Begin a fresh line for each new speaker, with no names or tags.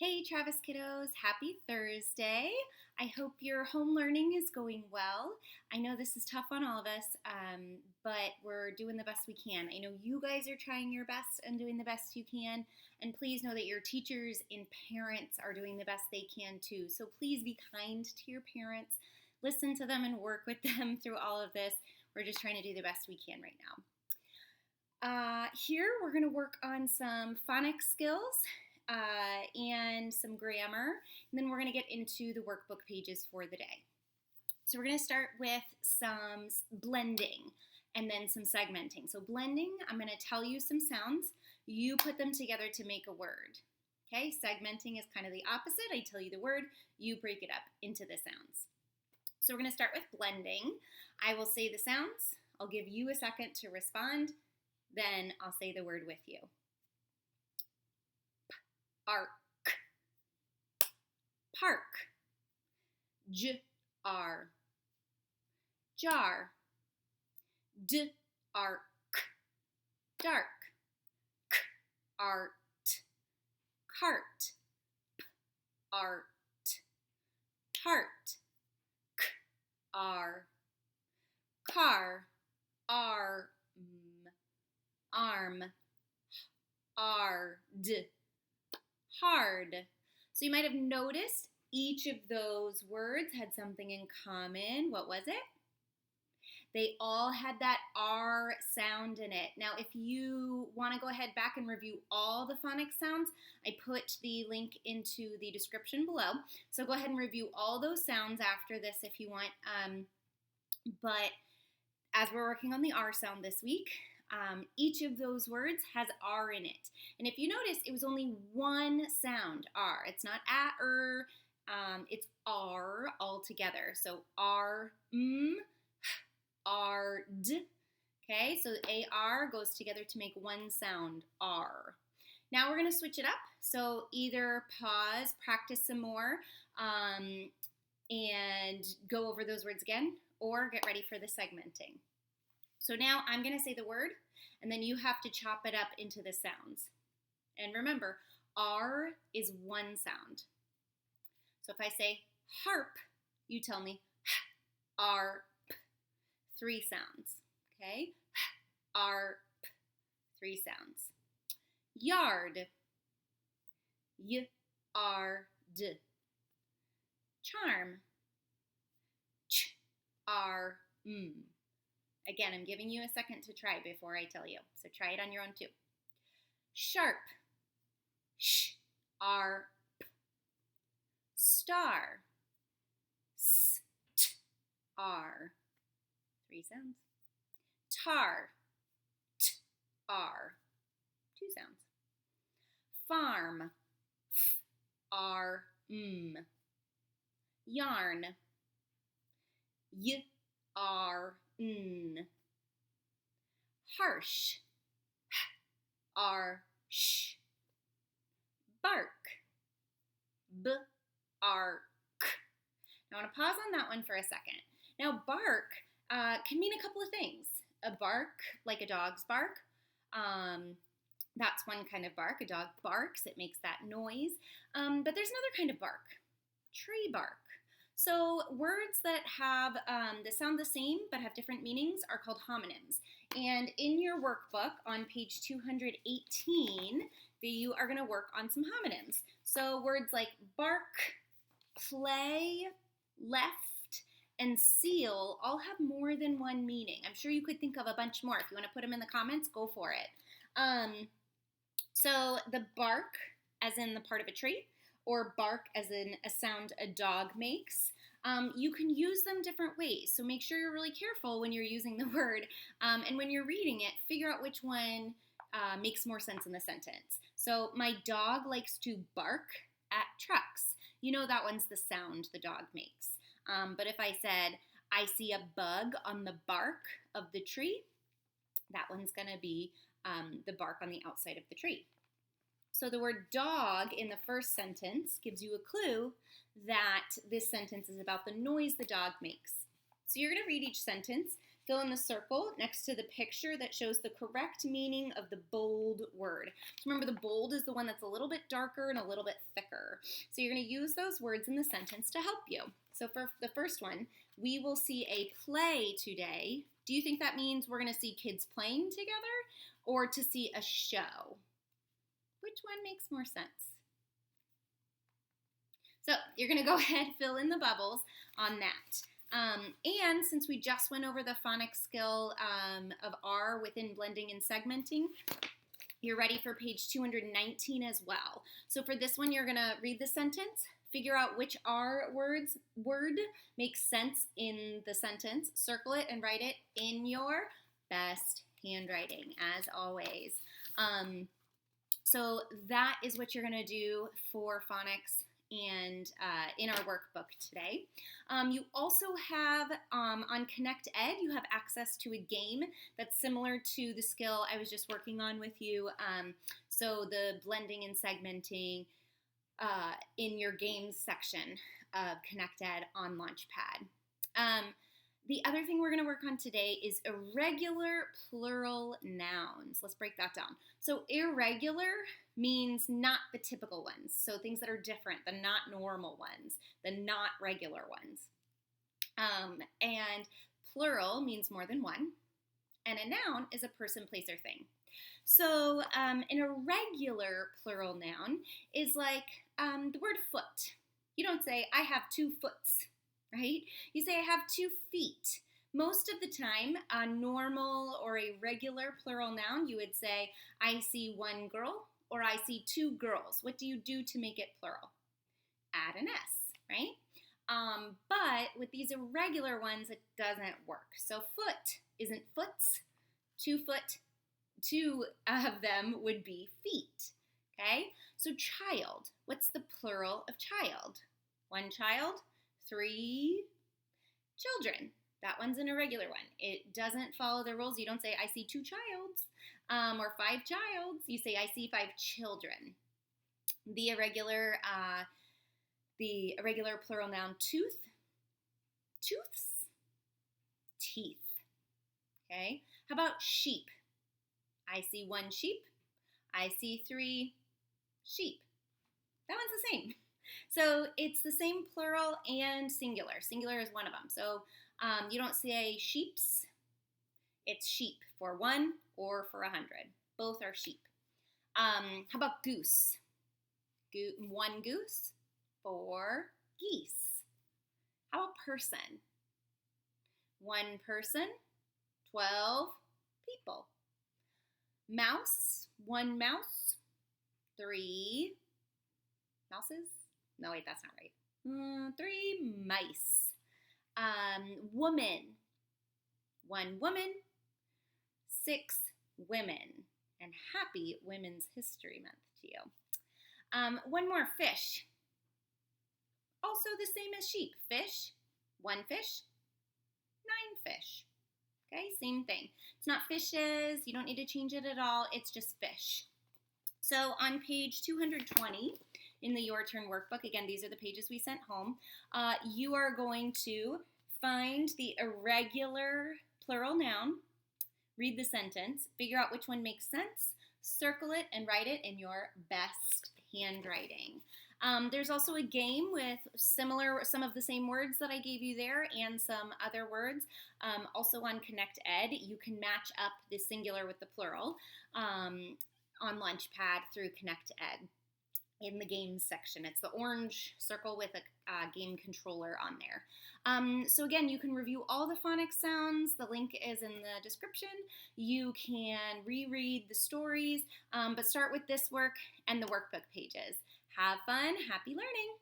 Hey Travis kiddos, happy Thursday. I hope your home learning is going well. I know this is tough on all of us, but we're doing the best we can. I know you guys are trying your best and doing the best you can, and please know that your teachers and parents are doing the best they can too. So please be kind to your parents, listen to them and work with them through all of this. We're just trying to do the best we can right now. Here we're going to work on some phonics skills. And some grammar, and then we're going to get into the workbook pages for the day. So we're going to start with some blending and then some segmenting. So blending, I'm going to tell you some sounds. You put them together to make a word. Okay, segmenting is kind of the opposite. I tell you the word, you break it up into the sounds. So we're going to start with blending. I will say the sounds. I'll give you a second to respond. Then I'll say the word with you. Arc, park, jar, jar, arc, dark, art, cart, art, tart, car, arm, ard, hard. So you might have noticed each of those words had something in common. What was it? They all had that R sound in it. Now, if you want to go ahead back and review all the phonics sounds, I put the link into the description below. So go ahead and review all those sounds after this if you want. But as we're working on the R sound this week, each of those words has R in it. And if you notice, it was only one sound, R. It's not it's R all together. So R, R, D. Okay, so AR goes together to make one sound, R. Now we're going to switch it up. So either pause, practice some more, and go over those words again, or get ready for the segmenting. So now I'm going to say the word, and then you have to chop it up into the sounds. And remember, R is one sound. So if I say harp, you tell me arp, three sounds. Okay? Arp, three sounds. Yard, y-r-d. Charm, ch-r-m. Again, I'm giving you a second to try before I tell you. So try it on your own too. Sharp, sh-r-p. Star, s-t-r. Three sounds. Tar, t-r. Two sounds. Farm, f-r-m. Yarn, y-r-n. Harsh, h-r-sh. Bark, b-r-k. Now I want to pause on that one for a second. Now bark can mean a couple of things. A bark, like a dog's bark. That's one kind of bark. A dog barks, it makes that noise. But there's another kind of bark, tree bark. So words that have that sound the same but have different meanings are called homonyms. And in your workbook on page 218, you are going to work on some homonyms. So words like bark, play, left, and seal all have more than one meaning. I'm sure you could think of a bunch more. If you want to put them in the comments, go for it. So the bark, as in the part of a tree, or bark as in a sound a dog makes, you can use them different ways. So make sure you're really careful when you're using the word, and when you're reading it, figure out which one makes more sense in the sentence. So my dog likes to bark at trucks. You know that one's the sound the dog makes. But if I said, I see a bug on the bark of the tree, that one's going to be the bark on the outside of the tree. So the word dog in the first sentence gives you a clue that this sentence is about the noise the dog makes. So you're going to read each sentence, fill in the circle next to the picture that shows the correct meaning of the bold word. So remember, the bold is the one that's a little bit darker and a little bit thicker. So you're going to use those words in the sentence to help you. So for the first one, we will see a play today. Do you think that means we're going to see kids playing together or to see a show? Which one makes more sense? So you're going to go ahead and fill in the bubbles on that. And since we just went over the phonics skill of R within blending and segmenting, you're ready for page 219 as well. So for this one, you're going to read the sentence, figure out which R word makes sense in the sentence, circle it and write it in your best handwriting, as always. So that is what you're going to do for phonics and in our workbook today. You also have, on Connect Ed, you have access to a game that's similar to the skill I was just working on with you. So the blending and segmenting in your games section of Connect Ed on Launchpad. The other thing we're going to work on today is irregular plural nouns. Let's break that down. So irregular means not the typical ones. So things that are different, the not normal ones, the not regular ones. And plural means more than one. And a noun is a person, place, or thing. So an irregular plural noun is like the word foot. You don't say, I have 2 foots. Right? You say, I have 2 feet. Most of the time, a normal or a regular plural noun, you would say, I see 1 girl or I see 2 girls. What do you do to make it plural? Add an S, right? But with these irregular ones, it doesn't work. So foot isn't foots. 2 foot, 2 of them would be feet. Okay? So child, what's the plural of child? 1 child. 3 children. That one's an irregular one. It doesn't follow the rules. You don't say, I see 2 childs or 5 childs. You say, I see 5 children. The irregular plural noun, tooth, tooths, teeth. Okay? How about sheep? I see 1 sheep. I see 3 sheep. That one's the same. So it's the same plural and singular. Singular is one of them. So you don't say sheeps. It's sheep for 1 or for 100. Both are sheep. How about goose? 1 goose, 4 geese. How about person? 1 person, 12 people. Mouse, 1 mouse, 3 mouses. No, wait, that's not right. 3 mice. Woman. 1 woman. 6 women. And happy Women's History Month to you. 1 more, fish. Also the same as sheep. Fish. 1 fish. 9 fish. Okay, same thing. It's not fishes. You don't need to change it at all. It's just fish. So on page 220, in the Your Turn workbook, again, these are the pages we sent home, you are going to find the irregular plural noun, read the sentence, figure out which one makes sense, circle it, and write it in your best handwriting. There's also a game with some of the same words that I gave you there and some other words. Also on Connect Ed, you can match up the singular with the plural on Launchpad through Connect Ed. In the games section. It's the orange circle with a game controller on there. So again, you can review all the phonics sounds. The link is in the description. You can reread the stories, but start with this work and the workbook pages. Have fun, happy learning!